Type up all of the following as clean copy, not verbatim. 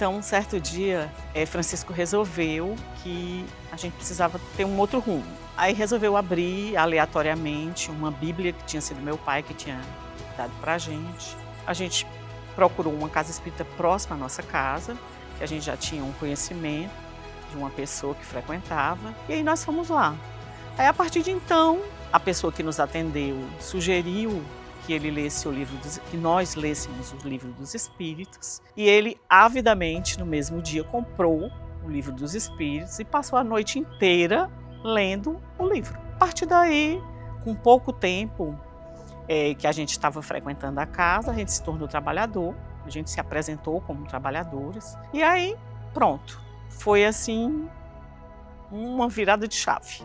Então, um certo dia, Francisco resolveu que a gente precisava ter um outro rumo. Aí resolveu abrir aleatoriamente uma Bíblia que tinha sido meu pai que tinha dado pra gente. A gente procurou uma casa espírita próxima à nossa casa, que a gente já tinha um conhecimento de uma pessoa que frequentava, e aí nós fomos lá. Aí, a partir de então, a pessoa que nos atendeu sugeriu que ele lesse que nós lêssemos o Livro dos Espíritos, e ele avidamente, no mesmo dia, comprou o Livro dos Espíritos e passou a noite inteira lendo o livro. A partir daí, com pouco tempo que a gente estava frequentando a casa, a gente se tornou trabalhador, a gente se apresentou como trabalhadores, e aí, pronto, foi assim uma virada de chave.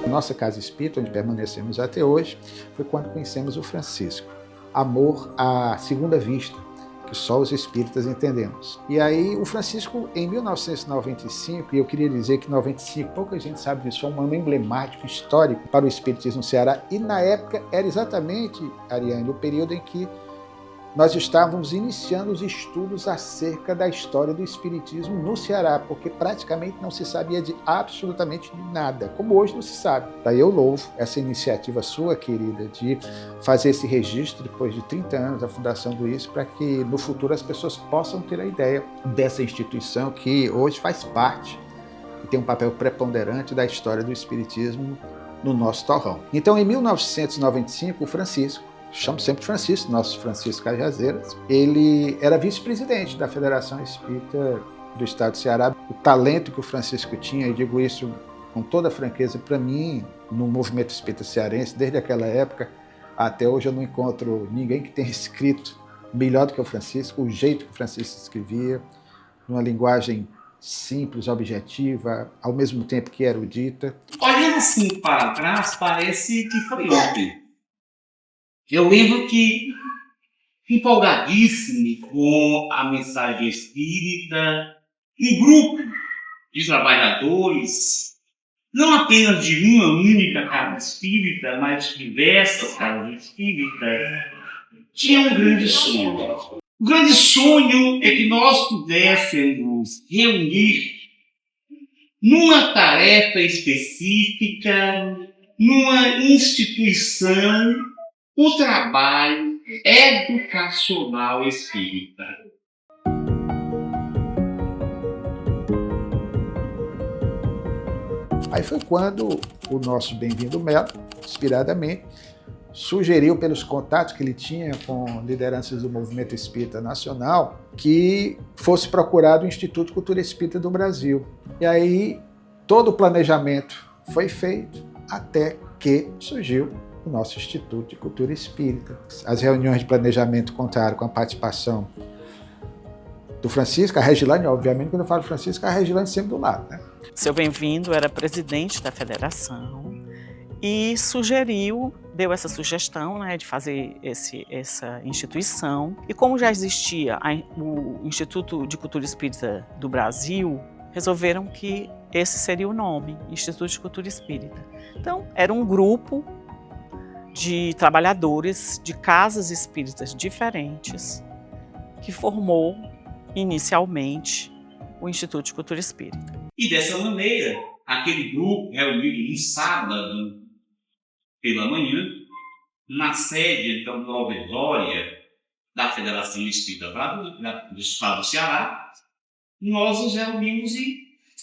Nossa casa espírita, onde permanecemos até hoje, foi quando conhecemos o Francisco. Amor à segunda vista, que só os espíritas entendemos. E aí o Francisco, em 1995, e eu queria dizer que 95, pouca gente sabe disso, foi um ano emblemático, histórico para o espiritismo no Ceará, e na época era exatamente, Ariane, o período em que nós estávamos iniciando os estudos acerca da história do espiritismo no Ceará, porque praticamente não se sabia de absolutamente nada, como hoje não se sabe. Daí eu louvo essa iniciativa sua, querida, de fazer esse registro depois de 30 anos da fundação do ISE, para que no futuro as pessoas possam ter a ideia dessa instituição que hoje faz parte e tem um papel preponderante da história do espiritismo no nosso torrão. Então, em 1995, o Francisco, chamo sempre Francisco, nosso Francisco Cajazeiras, ele era vice-presidente da Federação Espírita do Estado do Ceará. O talento que o Francisco tinha, e digo isso com toda franqueza, para mim, no movimento espírita cearense, desde aquela época até hoje eu não encontro ninguém que tenha escrito melhor do que o Francisco, o jeito que o Francisco escrevia, numa linguagem simples, objetiva, ao mesmo tempo que erudita. Olhando assim para trás, parece que foi ontem. Eu lembro que, empolgadíssimo com a mensagem espírita, um grupo de trabalhadores, não apenas de uma única casa espírita, mas de diversas casas espíritas, tinha um grande sonho. O grande sonho é que nós pudéssemos reunir numa tarefa específica, numa instituição, o trabalho educacional espírita. Aí foi quando o nosso Bem-vindo Melo, inspiradamente, sugeriu, pelos contatos que ele tinha com lideranças do movimento espírita nacional, que fosse procurado o Instituto de Cultura Espírita do Brasil. E aí todo o planejamento foi feito até que surgiu o nosso Instituto de Cultura Espírita. As reuniões de planejamento contaram com a participação do Francisco, a Regilane, obviamente, quando eu falo Francisco, a Regilane sempre do lado, né? Seu Bem-vindo era presidente da federação e deu essa sugestão, né, de fazer essa instituição. E como já existia o Instituto de Cultura Espírita do Brasil, resolveram que esse seria o nome, Instituto de Cultura Espírita. Então, era um grupo de trabalhadores de casas espíritas diferentes que formou inicialmente o Instituto de Cultura Espírita. E dessa maneira, aquele grupo reunido no sábado pela manhã, na sede então provisória da Federação Espírita do Estado do Ceará, nós nos reunimos e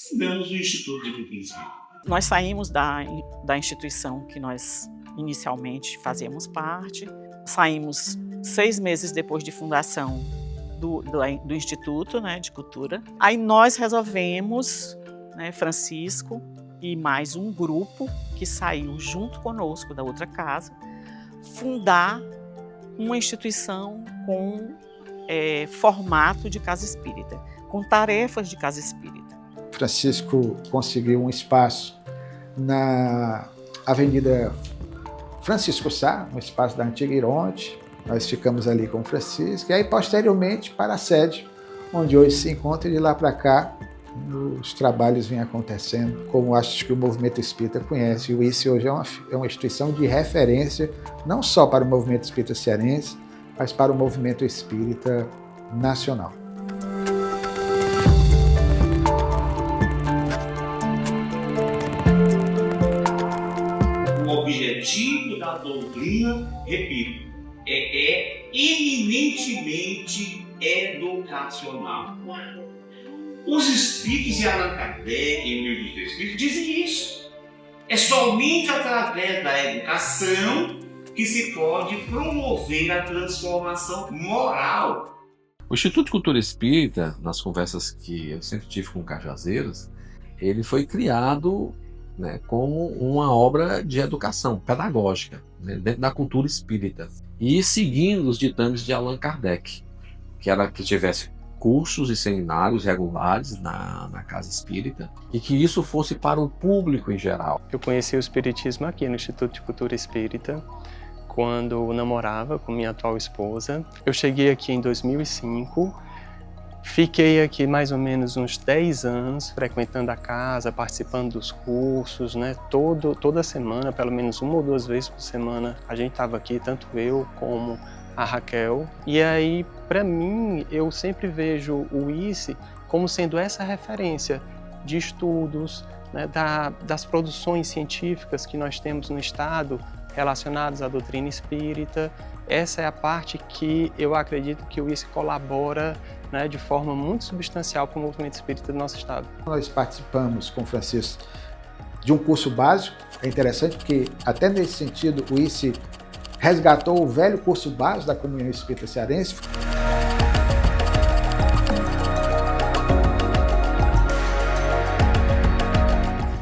fundamos o Instituto de Cultura Espírita. Nós saímos da instituição que nós inicialmente fazíamos parte, saímos 6 meses depois de fundação do Instituto, né, de Cultura. Aí nós resolvemos, né, Francisco e mais um grupo que saiu junto conosco da outra casa, fundar uma instituição com formato de casa espírita, com tarefas de casa espírita. Francisco conseguiu um espaço na Avenida Francisco Sá, no espaço da antiga Ironte. Nós ficamos ali com o Francisco, e aí posteriormente para a sede, onde hoje se encontra, e de lá para cá os trabalhos vêm acontecendo, como acho que o movimento espírita conhece. E o ICE hoje é uma instituição de referência, não só para o movimento espírita cearense, mas para o movimento espírita nacional. O objetivo da doutrina, repito, é eminentemente educacional. Os espíritos de Allan Kardec e o livro dos Espíritos dizem isso. É somente através da educação que se pode promover a transformação moral. O Instituto de Cultura Espírita, nas conversas que eu sempre tive com cajazeiros, ele foi criado, né, como uma obra de educação pedagógica, né, dentro da cultura espírita, e seguindo os ditames de Allan Kardec, que era que tivesse cursos e seminários regulares na casa espírita e que isso fosse para o público em geral. Eu conheci o espiritismo aqui no Instituto de Cultura Espírita quando eu namorava com minha atual esposa. Eu cheguei aqui em 2005, fiquei aqui mais ou menos uns 10 anos frequentando a casa, participando dos cursos, né? Toda semana, pelo menos 1 ou 2 vezes por semana, a gente estava aqui, tanto eu como a Raquel. E aí, para mim, eu sempre vejo o ICE como sendo essa referência de estudos, né, das produções científicas que nós temos no Estado relacionadas à doutrina espírita. Essa é a parte que eu acredito que o ICE colabora, né, de forma muito substancial para o movimento espírita do nosso Estado. Nós participamos com o Francisco de um curso básico. É interessante porque, até nesse sentido, o ICE resgatou o velho curso básico da Comunhão Espírita Cearense.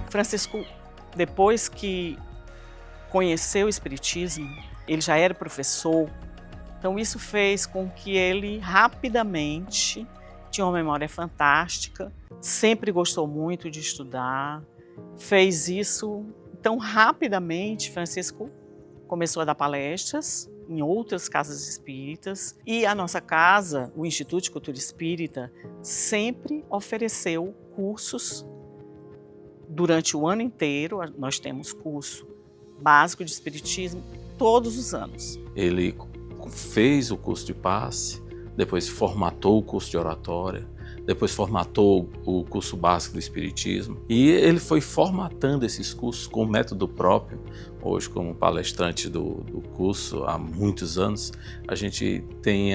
Francisco, depois que conheceu o Espiritismo, ele já era professor, então isso fez com que ele rapidamente tinha uma memória fantástica, sempre gostou muito de estudar, fez isso tão rapidamente. Francisco começou a dar palestras em outras casas espíritas e a nossa casa, o Instituto de Cultura Espírita, sempre ofereceu cursos durante o ano inteiro. Nós temos curso básico de espiritismo todos os anos. Ele fez o curso de passe, depois formatou o curso de oratória, depois formatou o curso básico do espiritismo e ele foi formatando esses cursos com método próprio. Hoje, como palestrante do curso há muitos anos, a gente tem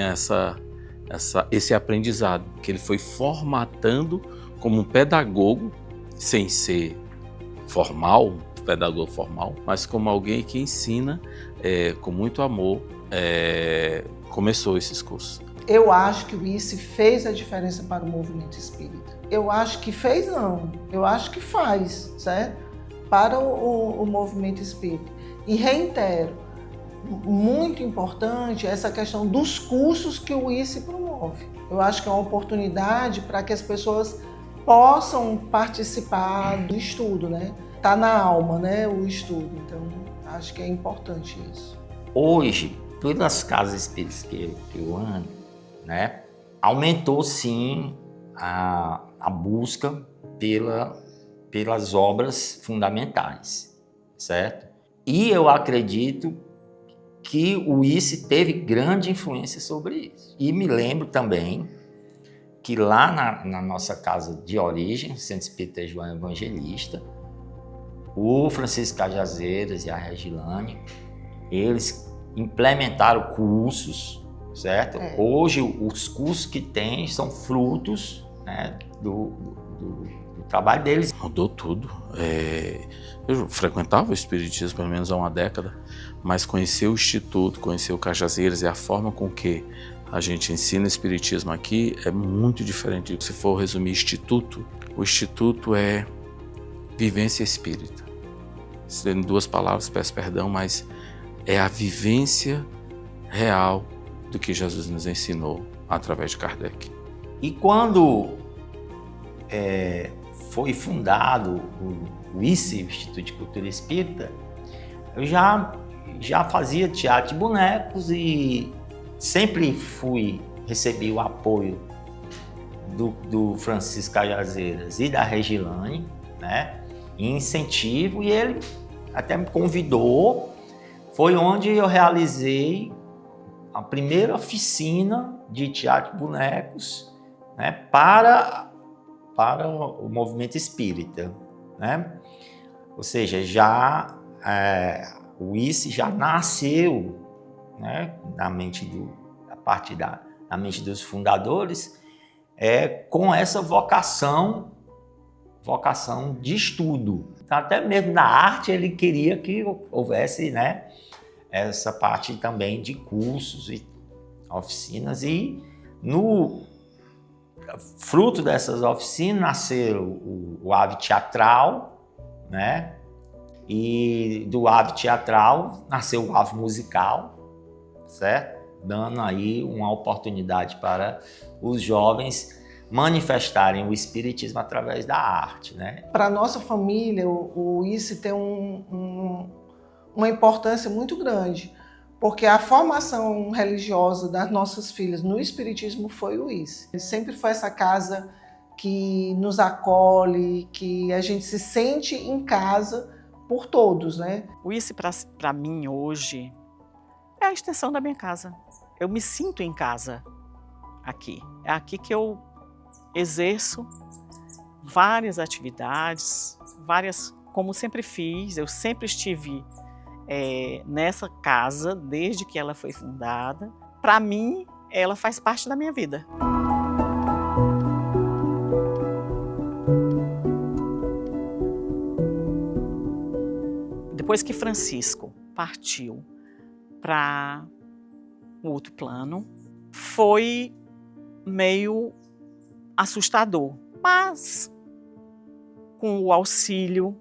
esse aprendizado, que ele foi formatando como um pedagogo, sem ser formal, um pedagogo formal, mas como alguém que ensina com muito amor, começou esses cursos. Eu acho que o ICE fez a diferença para o movimento espírita. Eu acho que fez, não. Eu acho que faz, certo? Para o movimento espírita. E reitero, muito importante essa questão dos cursos que o ICE promove. Eu acho que é uma oportunidade para que as pessoas possam participar do estudo, né? Tá na alma, né, o estudo. Então, acho que é importante isso. Hoje, pelas casas espíritas que eu ando, né, aumentou sim a busca pelas obras fundamentais, certo? E eu acredito que o ICE teve grande influência sobre isso. E me lembro também que lá na nossa casa de origem, Centro Espírita João Evangelista, o Francisco Cajazeiras e a Regilane, eles implementaram cursos, certo? Hoje, os cursos que tem são frutos, né, do trabalho deles. Mudou tudo. Eu frequentava o espiritismo pelo menos há uma década, mas conhecer o Instituto, conhecer o Cajazeiras e a forma com que a gente ensina espiritismo aqui é muito diferente. Se for resumir Instituto, o Instituto é vivência espírita. Em 2 palavras, peço perdão, mas é a vivência real do que Jesus nos ensinou através de Kardec. E quando foi fundado o ICE, o Instituto de Cultura Espírita, eu já fazia teatro de bonecos e sempre recebi o apoio do Francisco Cajazeiras e da Regilane, né, em incentivo, e ele até me convidou. Foi onde eu realizei a primeira oficina de teatro de bonecos, né, para o movimento espírita, né? Ou seja, o ICE já nasceu, né, na mente na mente dos fundadores, com essa vocação de estudo. Então, até mesmo na arte ele queria que houvesse, né, essa parte também de cursos e oficinas, e no fruto dessas oficinas nasceu o Ave Teatral, né? E do Ave Teatral nasceu o Ave Musical, certo? Dando aí uma oportunidade para os jovens manifestarem o espiritismo através da arte, né? Para a nossa família, o ICE tem uma importância muito grande, porque a formação religiosa das nossas filhas no espiritismo foi o ICE. Ele sempre foi essa casa que nos acolhe, que a gente se sente em casa por todos, né? O ICE, para mim, hoje, é a extensão da minha casa. Eu me sinto em casa aqui. É aqui que eu exerço várias atividades, como sempre fiz. Eu sempre estive nessa casa desde que ela foi fundada. Para mim, ela faz parte da minha vida. Depois que Francisco partiu para o outro plano, foi meio assustador, mas com o auxílio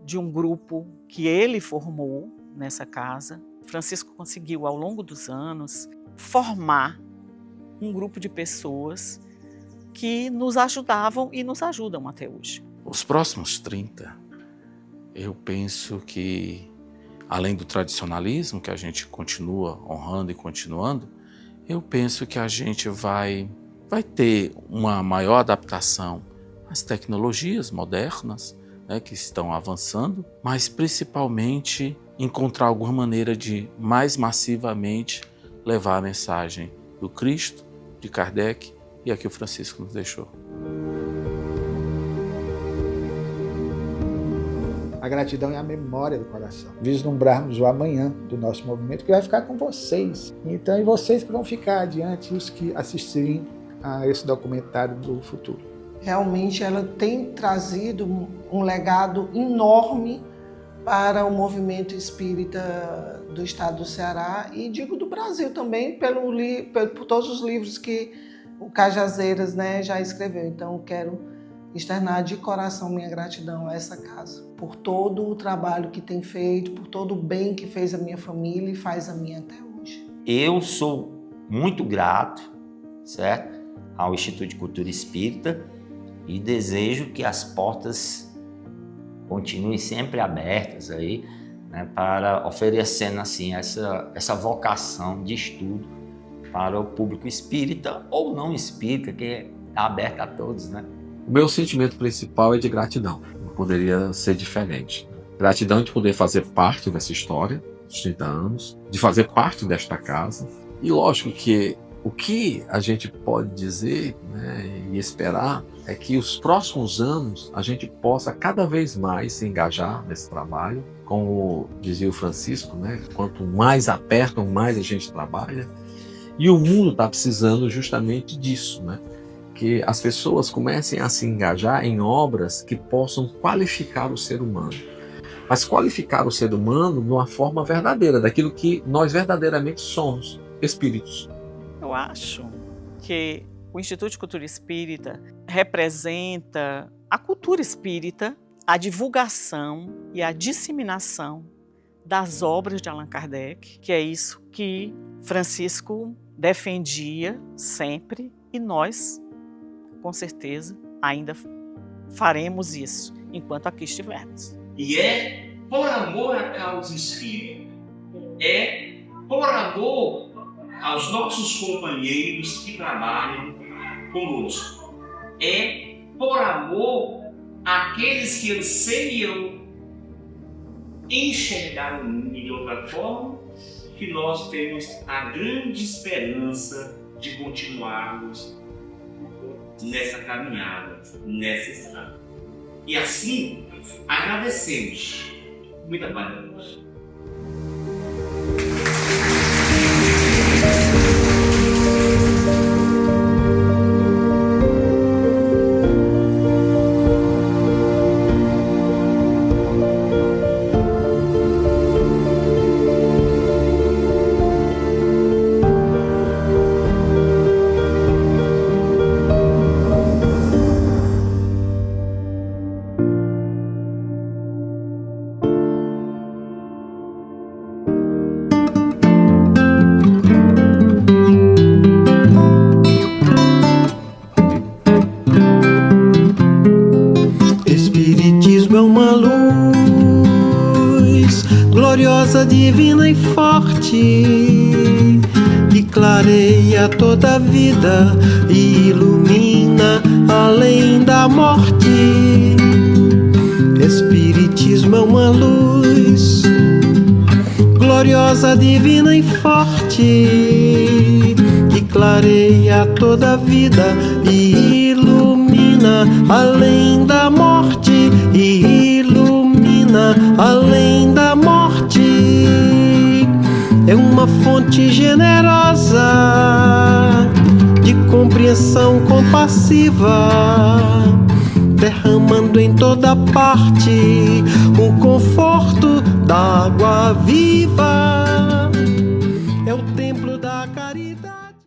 de um grupo que ele formou nessa casa, Francisco conseguiu, ao longo dos anos, formar um grupo de pessoas que nos ajudavam e nos ajudam até hoje. Os próximos 30, eu penso que, além do tradicionalismo, que a gente continua honrando e continuando, eu penso que a gente vai ter uma maior adaptação às tecnologias modernas, né, que estão avançando, mas principalmente encontrar alguma maneira de mais massivamente levar a mensagem do Cristo, de Kardec e a que o Francisco nos deixou. A gratidão é a memória do coração. Vislumbrarmos o amanhã do nosso movimento, que vai ficar com vocês. Então, e vocês que vão ficar adiante, os que assistirem a esse documentário do futuro. Realmente ela tem trazido um legado enorme para o movimento espírita do estado do Ceará e digo do Brasil também, por todos os livros que o Cajazeiras, né, já escreveu. Então, eu quero externar de coração minha gratidão a essa casa, por todo o trabalho que tem feito, por todo o bem que fez a minha família e faz a minha até hoje. Eu sou muito grato, certo, ao Instituto de Cultura Espírita e desejo que as portas continuem sempre abertas aí, né, para oferecendo assim essa vocação de estudo para o público espírita ou não espírita, que está aberto a todos, né? O meu sentimento principal é de gratidão, não poderia ser diferente. Gratidão de poder fazer parte dessa história, dos 30 anos, de fazer parte desta casa. E lógico que o que a gente pode dizer, né, e esperar é que os próximos anos a gente possa cada vez mais se engajar nesse trabalho. Como dizia o Francisco, né, quanto mais apertam, mais a gente trabalha. E o mundo está precisando justamente disso, né? Que as pessoas comecem a se engajar em obras que possam qualificar o ser humano. Mas qualificar o ser humano de uma forma verdadeira, daquilo que nós verdadeiramente somos, espíritos. Eu acho que o Instituto de Cultura Espírita representa a cultura espírita, a divulgação e a disseminação das obras de Allan Kardec, que é isso que Francisco defendia sempre e nós, com certeza, ainda faremos isso enquanto aqui estivermos. E é por amor à causa espírita, é por amor aos nossos companheiros que trabalham conosco. é por amor àqueles que anseiam enxergar o mundo de outra forma, que nós temos a grande esperança de continuarmos nessa caminhada, nessa estrada. E assim, agradecemos. Muita paz a Deus. Gloriosa, divina e forte, que clareia toda a vida e ilumina além da morte. Espiritismo é uma luz, gloriosa, divina e forte, que clareia toda a vida e ilumina além da morte, e ilumina além da morte. É uma fonte generosa de compreensão compassiva, derramando em toda parte o conforto da água viva. É o templo da caridade.